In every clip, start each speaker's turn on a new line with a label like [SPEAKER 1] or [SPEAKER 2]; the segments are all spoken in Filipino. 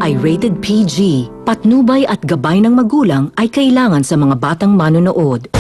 [SPEAKER 1] ay rated PG. Patnubay at gabay ng magulang ay kailangan sa mga batang manonood.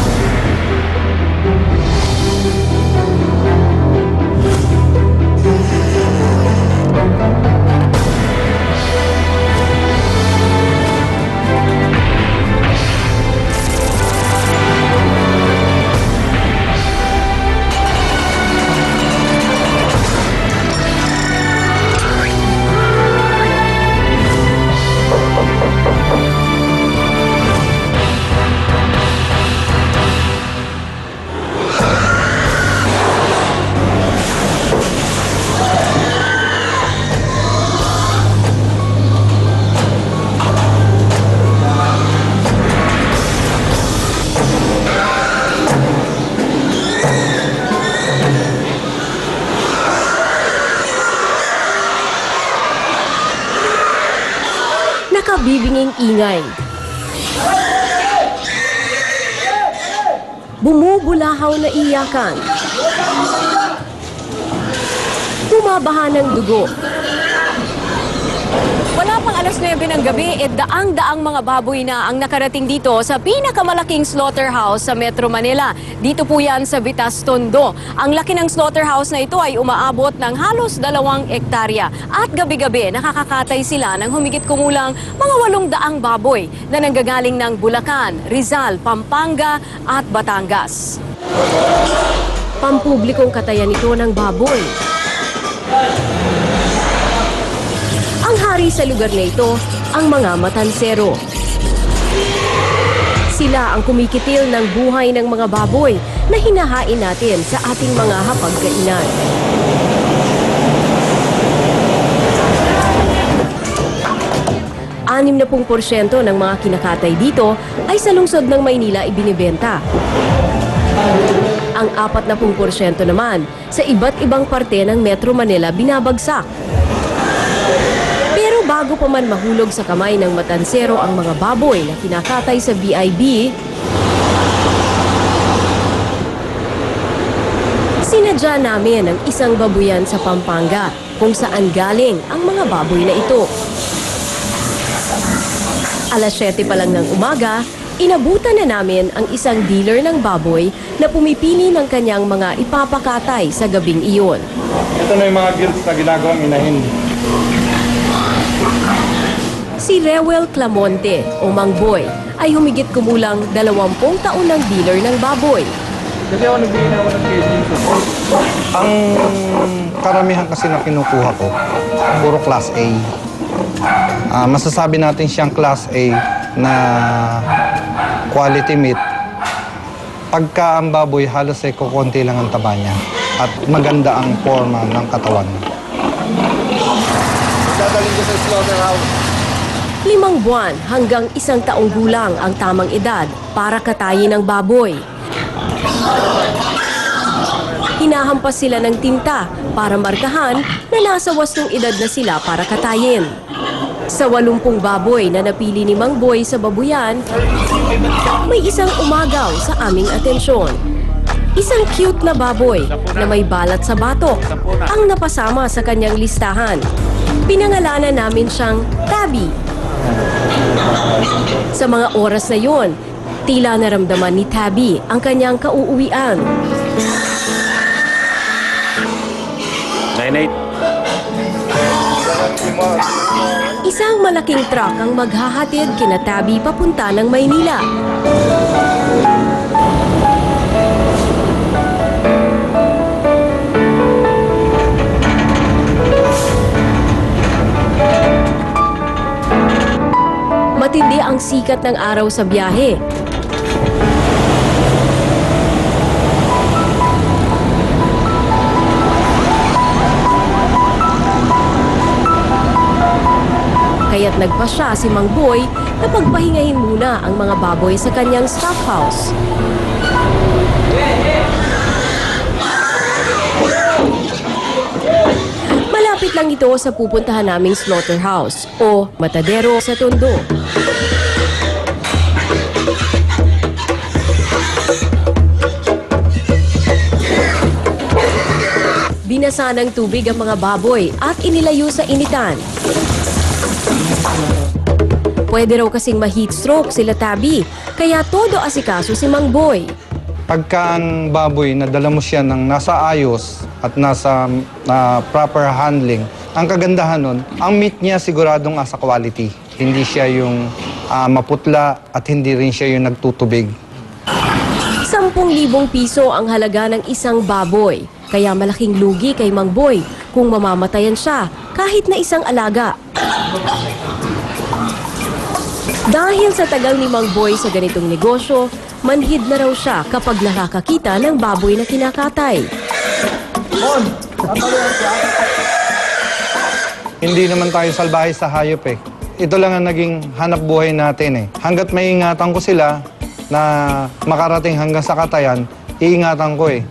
[SPEAKER 2] Nakabibinging ingay. Bumubulahaw na iyakan. Bumabaha ng dugo. Wala pang alas 9 ng gabi, daang-daang mga baboy na ang nakarating dito sa pinakamalaking slaughterhouse sa Metro Manila. Dito po yan sa Vitas, Tondo. Ang laki ng slaughterhouse na ito ay umaabot ng halos 2 hektarya. At gabi-gabi, nakakakatay sila ng humigit kumulang mga 800 baboy na nanggagaling ng Bulacan, Rizal, Pampanga at Batangas. Pampublikong katayan ito ng baboy. Ang hari sa lugar na ito, ang mga matansero. Sila ang kumikitil ng buhay ng mga baboy na hinahain natin sa ating mga hapagkainan. Anim na 10% ng mga kinakatay dito ay sa lungsod ng Maynila ibinibenta. Ang 40% naman sa iba't ibang parte ng Metro Manila binabagsak. Pero bago pa man mahulog sa kamay ng matansero ang mga baboy na kinakatay sa BIB, sinadya namin ang isang babuyan sa Pampanga kung saan galing ang mga baboy na ito. Alas 7 pa lang ng umaga, inabutan na namin ang isang dealer ng baboy na pumipili ng kanyang mga ipapakatay sa gabing iyon.
[SPEAKER 3] Ito na yung mga guilds na ginagawang inahin.
[SPEAKER 2] Si Rewel Clamonte o Mang Boy ay humigit kumulang 20 taon ng dealer ng baboy.
[SPEAKER 3] Kasi ako nagbili na ako ng KG. Ang karamihan kasi na kinukuha ko, puro Class A. Masasabi natin siyang Class A na quality meat. Pagka ang baboy, halos ay kukunti lang ang taba niya at maganda ang forma ng katawan. Dadalhin ko sa slaughterhouse.
[SPEAKER 2] 5 buwan hanggang 1 taong gulang ang tamang edad para katayin ng baboy. Hinahampas sila ng tinta para markahan na nasa wastong edad na sila para katayin. Sa 80 baboy na napili ni Mang Boy sa babuyan, may isang umagaw sa aming atensyon. Isang cute na baboy na may balat sa batok ang napasama sa kanyang listahan. Pinangalanan namin siyang Tabby. Sa mga oras na yon, tila naramdaman ni Tabby ang kanyang kauuwian.
[SPEAKER 3] 9-8.
[SPEAKER 2] Isang malaking truck ang maghahatid kina Tabby papunta ng Maynila. Matindi ang sikat ng araw sa biyahe. Kaya't nagpasya si Mang Boy na pagpahingahin muna ang mga baboy sa kanyang stockhouse. Malapit lang ito sa pupuntahan naming slaughterhouse o matadero sa Tondo. Binasa ng tubig ang mga baboy at inilayo sa initan. Pwede raw kasing ma-heat stroke sila Tabi, kaya todo asikaso si Mang Boy.
[SPEAKER 3] Pagka ang baboy, nadala mo siya ng nasa ayos at nasa proper handling, ang kagandahan nun, ang meat niya siguradong asa quality. Hindi siya yung maputla at hindi rin siya yung nagtutubig.
[SPEAKER 2] 10,000 piso ang halaga ng isang baboy, kaya malaking lugi kay Mang Boy kung mamamatayan siya kahit na isang alaga. Dahil sa tagal ni Mang Boy sa ganitong negosyo, manhid na raw siya kapag nakakakita ng baboy na kinakatay.
[SPEAKER 3] Hindi naman tayo salbahe sa hayop eh. Ito lang ang naging hanap buhay natin eh. Hanggat may ingatan ko sila na makarating hanggang sa katayan, iingatan ko eh.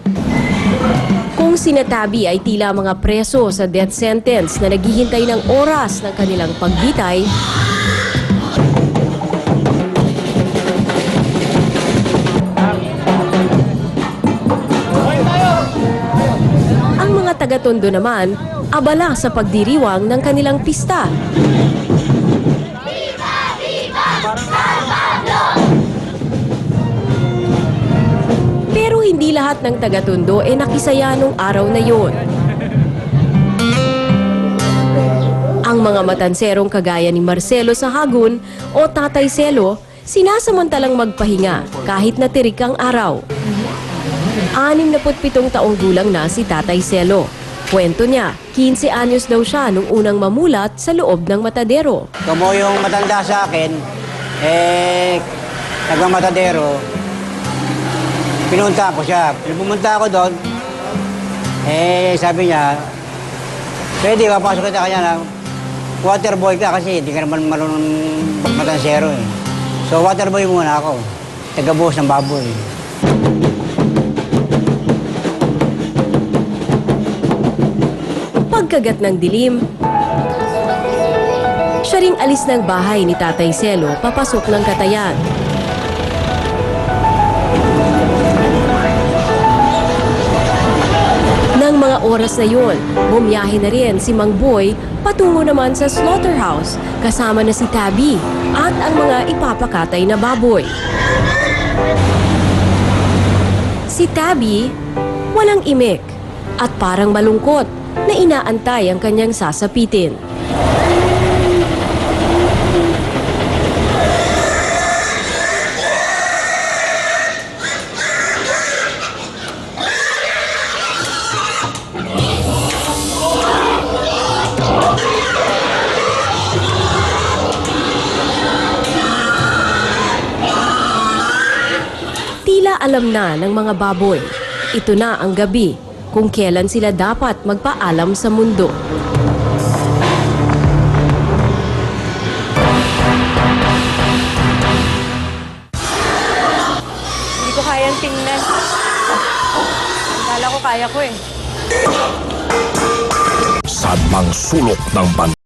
[SPEAKER 2] Kung sinatabi ay tila mga preso sa death sentence na naghihintay ng oras ng kanilang pagbitay, ang mga taga-Tondo naman abala sa pagdiriwang ng kanilang pista. Pero hindi lahat ng taga-Tondo ay nakisaya nung araw na yon. Ang mga matanserong kagaya ni Marcelo Sahagun o Tatay Selo, sinasamantalang magpahinga kahit natirik ang araw. 67 taong gulang na si Tatay Selo. Kwento niya, 15 anyos daw siya nung unang mamulat sa loob ng matadero.
[SPEAKER 4] Como yung matanda sa akin, nagmamatadero, pinunta ko siya. Pumunta ako doon, sabi niya, pwede papasok kita kanya na water boy ka kasi hindi ka naman marunong matansero eh. So water boy muna ako, taga-buhos ng baboy.
[SPEAKER 2] Pagkagat ng dilim, siya ring alis ng bahay ni Tatay Selo papasok ng katayan. Nang mga oras na yun, bumiyahe na rin si Mang Boy patungo naman sa slaughterhouse kasama na si Tabi at ang mga ipapakatay na baboy. Si Tabi, walang imik at parang malungkot na inaantay ang kanyang sasapitin. Tila alam na ng mga baboy, ito na ang gabi kung kailan sila dapat magpaalam sa mundo.
[SPEAKER 5] Hindi ko kayang tingnan. Akala ko kaya ko eh.
[SPEAKER 6] Sa mga sulok ng bansa.